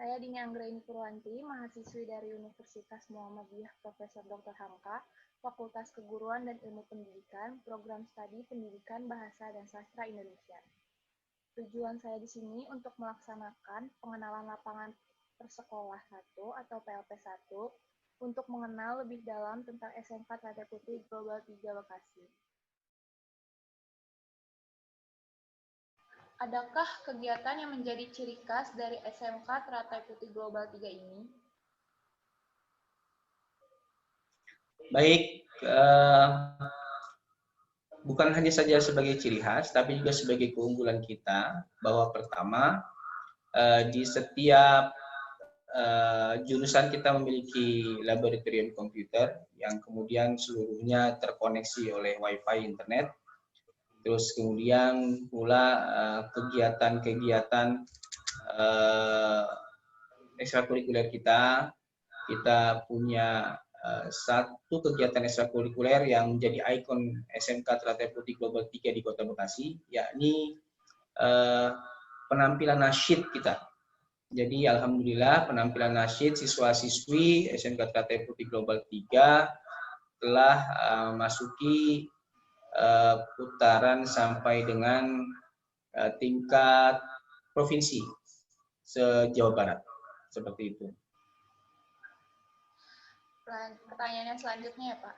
Saya Dini Anggraini Purwanti, mahasiswi dari Universitas Muhammadiyah Profesor Dr. Hamka, Fakultas Keguruan dan Ilmu Pendidikan, Program Studi Pendidikan Bahasa dan Sastra Indonesia. Tujuan saya di sini untuk melaksanakan pengenalan lapangan persekolah 1 atau PLP 1 untuk mengenal lebih dalam tentang SMK Teratai Putih Global 3 Bekasi. Adakah kegiatan yang menjadi ciri khas dari SMK Teratai Putih Global 3 ini? Baik, bukan hanya saja sebagai ciri khas, tapi juga sebagai keunggulan kita bahwa pertama, di setiap jurusan kita memiliki laboratorium komputer yang kemudian seluruhnya terkoneksi oleh WiFi internet. Terus kemudian pula kegiatan-kegiatan ekstrakurikuler kita punya satu kegiatan ekstrakurikuler yang menjadi ikon SMK Teratai Putih Global 3 di Kota Bekasi, yakni penampilan nasyid kita. Jadi alhamdulillah penampilan nasyid siswa-siswi SMK Teratai Putih Global 3 telah masuki putaran sampai dengan tingkat provinsi se-Jawa Barat. Seperti itu. Pertanyaan yang selanjutnya ya Pak.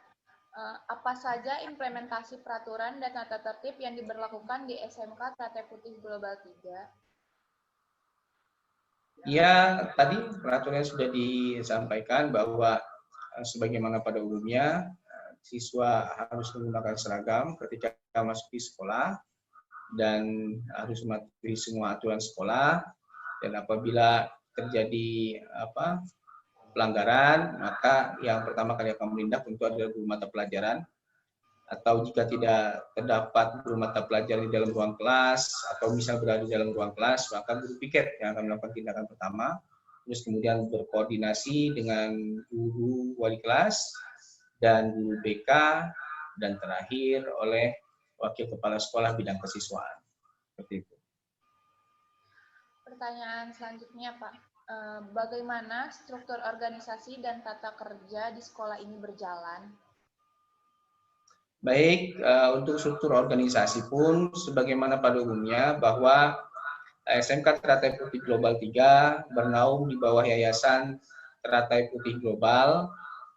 Apa saja implementasi peraturan dan tata tertib yang diberlakukan di SMK Teratai Putih Global 3? Ya, tadi peraturannya sudah disampaikan bahwa sebagaimana pada umumnya siswa harus menggunakan seragam ketika masuk di sekolah dan harus mematuhi semua aturan sekolah, dan apabila terjadi pelanggaran, maka yang pertama kali akan menindak tentu adalah guru mata pelajaran, atau jika tidak terdapat guru mata pelajaran di dalam ruang kelas atau misal berada di dalam ruang kelas, maka guru piket yang akan melakukan tindakan pertama, terus kemudian berkoordinasi dengan guru wali kelas dan guru BK, dan terakhir oleh wakil kepala sekolah bidang kesiswaan. Seperti itu. Pertanyaan selanjutnya Pak, bagaimana struktur organisasi dan tata kerja di sekolah ini berjalan? Baik, untuk struktur organisasi pun sebagaimana pada umumnya bahwa SMK Teratai Putih Global 3 bernaung di bawah Yayasan Teratai Putih Global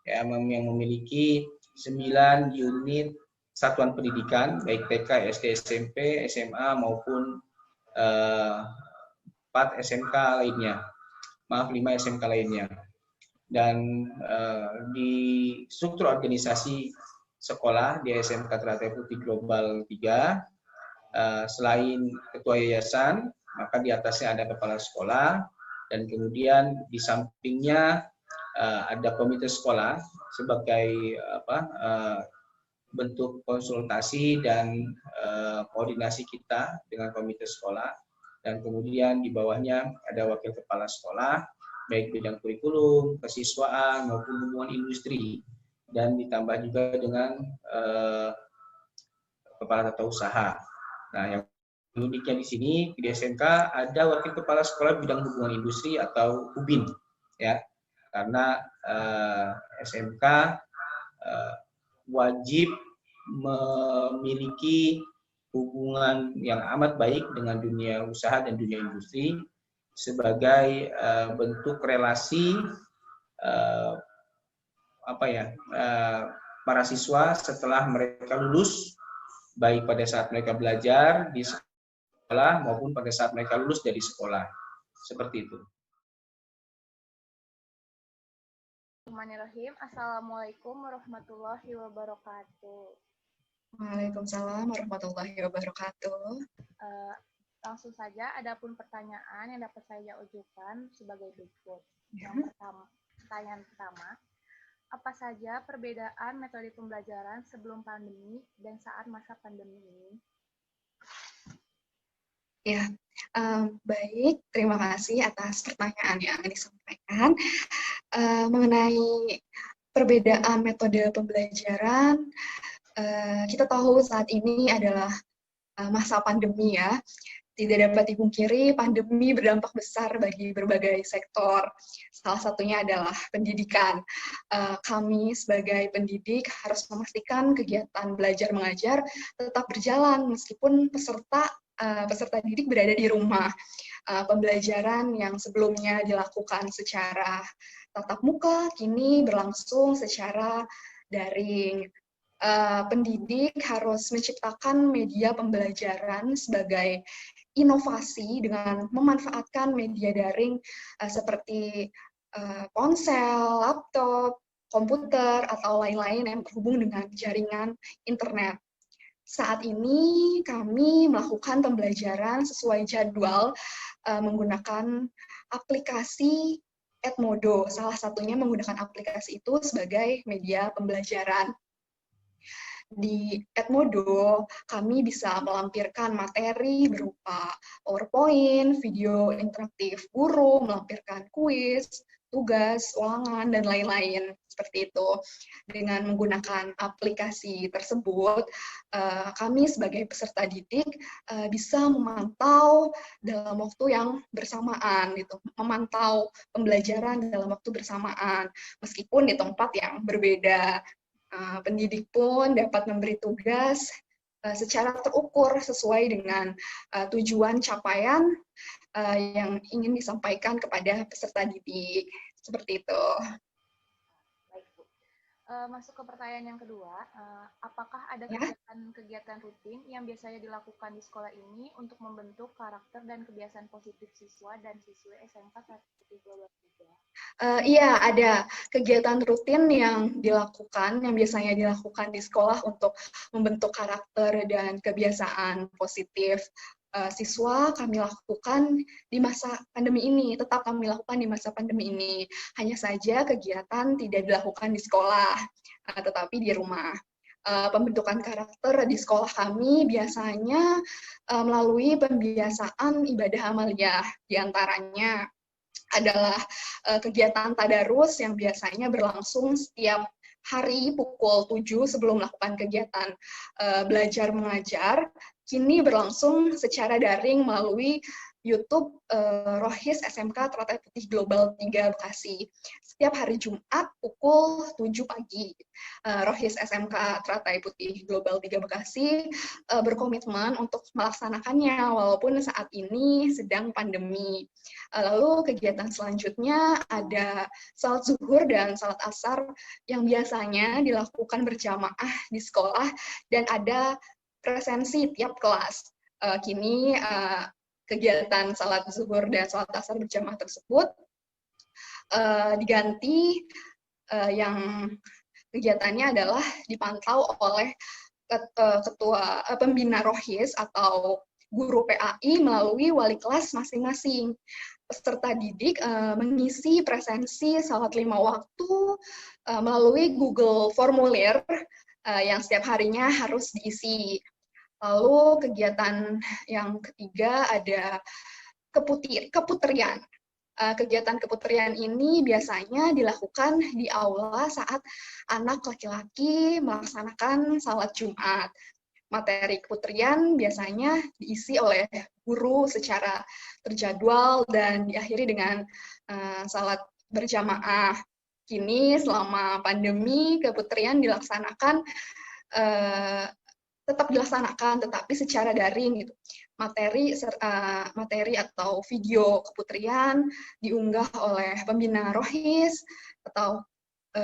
yang memiliki 9 unit satuan pendidikan, baik TK, SD, SMP, SMA maupun 4 SMK lainnya. 5 SMK lainnya. Dan di struktur organisasi sekolah di SMK Teratai Putih Global 3, selain ketua yayasan, maka di atasnya ada kepala sekolah, dan kemudian di sampingnya ada komite sekolah sebagai bentuk konsultasi dan koordinasi kita dengan komite sekolah, dan kemudian di bawahnya ada wakil kepala sekolah baik bidang kurikulum, kesiswaan maupun hubungan industri, dan ditambah juga dengan kepala tata usaha. Nah, yang uniknya di sini di SMK ada wakil kepala sekolah bidang hubungan industri atau HUBIN, ya, karena SMK wajib memiliki hubungan yang amat baik dengan dunia usaha dan dunia industri sebagai bentuk relasi para siswa setelah mereka lulus, baik pada saat mereka belajar di sekolah maupun pada saat mereka lulus dari sekolah. Seperti itu. Bismillahirrahmanirrahim. Assalamualaikum warahmatullahi wabarakatuh. Waalaikumsalam warahmatullahi wabarakatuh. Langsung saja, adapun pertanyaan yang dapat saya ajukan sebagai berikut. Yang pertama, pertanyaan pertama, apa saja perbedaan metode pembelajaran sebelum pandemi dan saat masa pandemi ini? Ya, baik. Terima kasih atas pertanyaan yang disampaikan. Mengenai perbedaan metode pembelajaran, kita tahu saat ini adalah masa pandemi ya. Tidak dapat dipungkiri, pandemi berdampak besar bagi berbagai sektor. Salah satunya adalah pendidikan. Kami sebagai pendidik harus memastikan kegiatan belajar mengajar tetap berjalan meskipun peserta didik berada di rumah. Pembelajaran yang sebelumnya dilakukan secara tatap muka kini berlangsung secara daring. Pendidik harus menciptakan media pembelajaran sebagai inovasi dengan memanfaatkan media daring seperti ponsel, laptop, komputer, atau lain-lain yang terhubung dengan jaringan internet. Saat ini kami melakukan pembelajaran sesuai jadwal menggunakan aplikasi Edmodo. Salah satunya menggunakan aplikasi itu sebagai media pembelajaran. Di Edmodo, kami bisa melampirkan materi berupa PowerPoint, video interaktif guru, melampirkan kuis, tugas, ulangan, dan lain-lain. Seperti itu. Dengan menggunakan aplikasi tersebut, kami sebagai peserta didik bisa memantau dalam waktu yang bersamaan, gitu. Memantau pembelajaran dalam waktu bersamaan, meskipun di tempat yang berbeda. Pendidik pun dapat memberi tugas secara terukur sesuai dengan tujuan capaian yang ingin disampaikan kepada peserta didik. Seperti itu. Baik, Bu. Masuk ke pertanyaan yang kedua, apakah ada Ya. kegiatan rutin yang biasanya dilakukan di sekolah ini untuk membentuk karakter dan kebiasaan positif siswa dan siswi SMK Strategis Global 3? Iya, ada kegiatan rutin yang dilakukan, yang biasanya dilakukan di sekolah untuk membentuk karakter dan kebiasaan positif siswa. Kami lakukan di masa pandemi ini, tetap kami lakukan di masa pandemi ini. Hanya saja kegiatan tidak dilakukan di sekolah, tetapi di rumah. Pembentukan karakter di sekolah kami biasanya melalui pembiasaan ibadah amaliyah, diantaranya adalah kegiatan tadarus yang biasanya berlangsung setiap hari pukul 7 sebelum melakukan kegiatan belajar mengajar, kini berlangsung secara daring melalui YouTube Rohis SMK Teratai Putih Global 3 Bekasi. Setiap hari Jumat pukul 7 pagi, Rohis SMK Teratai Putih Global 3 Bekasi berkomitmen untuk melaksanakannya walaupun saat ini sedang pandemi. Lalu kegiatan selanjutnya ada salat zuhur dan salat asar yang biasanya dilakukan berjamaah di sekolah dan ada presensi tiap kelas. Kini kegiatan salat zuhur dan salat asar berjamaah tersebut diganti yang kegiatannya adalah dipantau oleh ketua pembina Rohis atau guru PAI melalui wali kelas masing-masing. Peserta didik mengisi presensi salat 5 waktu melalui Google Formulir yang setiap harinya harus diisi. Lalu kegiatan yang ketiga ada keputrian. Kegiatan keputrian ini biasanya dilakukan di aula saat anak laki-laki melaksanakan salat Jumat. Materi keputrian biasanya diisi oleh guru secara terjadwal dan diakhiri dengan salat berjamaah. Kini selama pandemi keputrian tetap dilaksanakan tetapi secara daring gitu. Materi atau video keputrian diunggah oleh pembina Rohis atau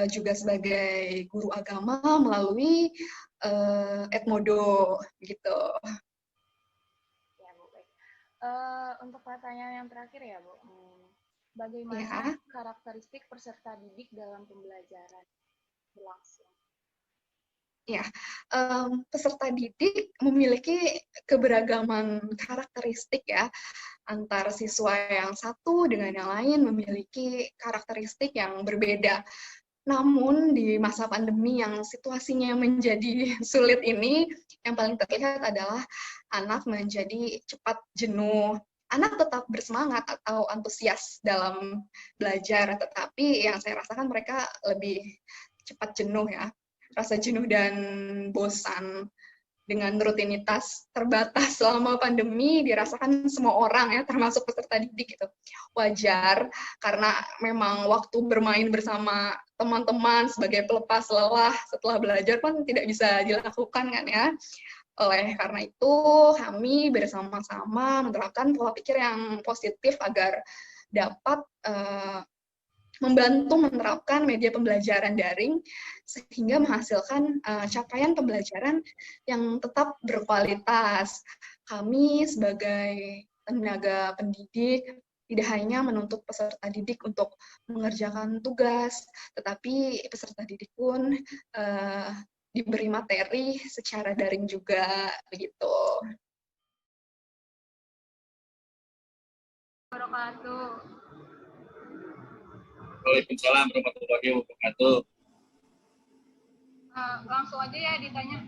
juga sebagai guru agama melalui Edmodo gitu. Ya, Bu. Baik. Untuk pertanyaan yang terakhir ya, Bu. Bagaimana Ya. karakteristik peserta didik dalam pembelajaran berlangsung? Ya, peserta didik memiliki keberagaman karakteristik ya, antar siswa yang satu dengan yang lain memiliki karakteristik yang berbeda. Namun di masa pandemi yang situasinya menjadi sulit ini, yang paling terlihat adalah anak menjadi cepat jenuh. Anak tetap bersemangat atau antusias dalam belajar, tetapi yang saya rasakan mereka lebih cepat jenuh ya. Rasa jenuh dan bosan dengan rutinitas terbatas selama pandemi dirasakan semua orang ya, termasuk peserta didik gitu. Wajar, karena memang waktu bermain bersama teman-teman sebagai pelepas lelah setelah belajar pun tidak bisa dilakukan kan ya. Oleh karena itu, kami bersama-sama menerapkan pola pikir yang positif agar dapat membantu menerapkan media pembelajaran daring sehingga menghasilkan capaian pembelajaran yang tetap berkualitas. Kami sebagai tenaga pendidik tidak hanya menuntut peserta didik untuk mengerjakan tugas, tetapi peserta didik pun diberi materi secara daring juga, begitu. Waalaikumsalam warahmatullahi wabarakatuh. Langsung aja ya ditanya.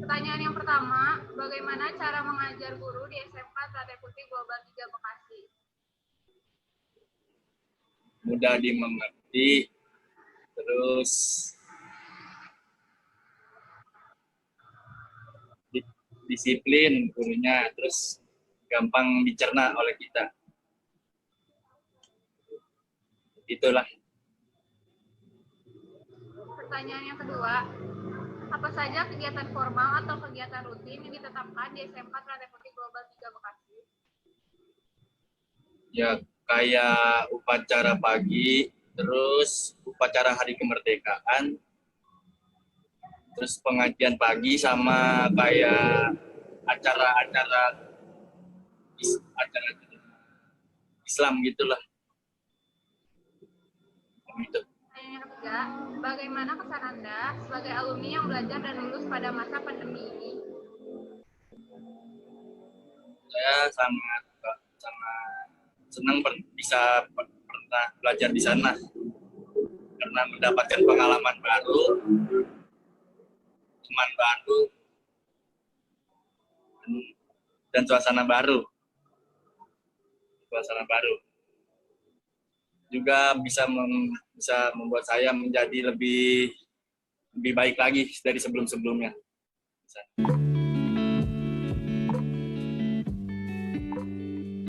Pertanyaan yang pertama, bagaimana cara mengajar guru di SMK Teladan Putih Global 3 Bekasi? Mudah dimengerti, terus disiplin gurunya, terus gampang dicerna oleh kita. Itulah. Pertanyaan yang kedua, apa saja kegiatan formal atau kegiatan rutin yang ditetapkan di SMK Teladan Putih Global 3 Bekasi? Ya, kayak upacara pagi, terus upacara hari kemerdekaan, terus pengajian pagi, sama kayak acara Islam gitulah. Gitu. Pertanyaan yang ketiga, bagaimana kesan Anda sebagai alumni yang belajar dan lulus pada masa pandemi ini? Saya sangat senang bisa pernah belajar di sana karena mendapatkan pengalaman baru, teman baru, dan suasana baru. Juga bisa membuat saya menjadi lebih baik lagi dari sebelum-sebelumnya.